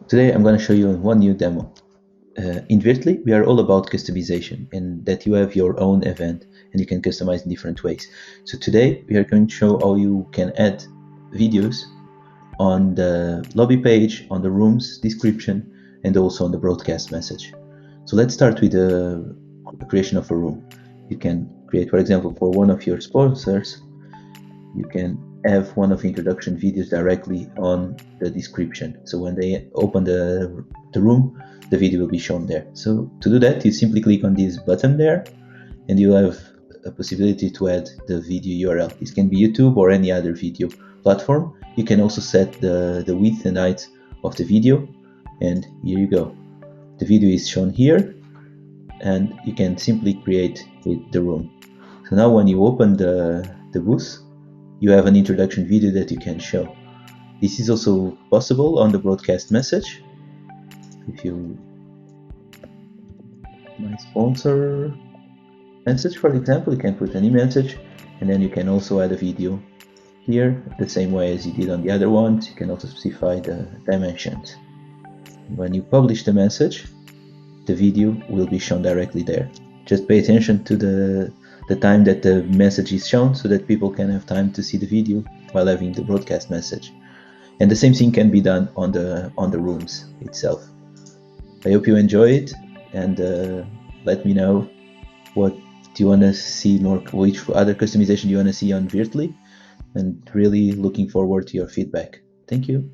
Today I'm going to show you one new demo. In Veertly, we are all about customization and that you have your own event and you can customize in different ways. So today we are going to show how you can add videos on the lobby page, on the room's description, and also on the broadcast message. So let's start with the creation of a room. You can create, for example, for one of your sponsors, you can have one of the introduction videos directly on the description. So when they open the room, the video will be shown there. So to do that, you simply click on this button there and you have a possibility to add the video URL. This can be YouTube or any other video platform. You can also set the width and height of the video, and here you go. The video is shown here and you can simply create the room. So now when you open the booth, you have an introduction video that you can show. This is also possible on the broadcast message. If you my sponsor message, for example, you can put any message and then you can also add a video here the same way as you did on the other ones. You can also specify the dimensions. When you publish the message, the video will be shown directly there. Just pay attention to the time that the message is shown so that people can have time to see the video while having the broadcast message. And the same thing can be done on the rooms itself. I hope you enjoy it, and let me know what do you want to see more, which other customization do you want to see on Veertly, and really looking forward to your feedback. Thank you.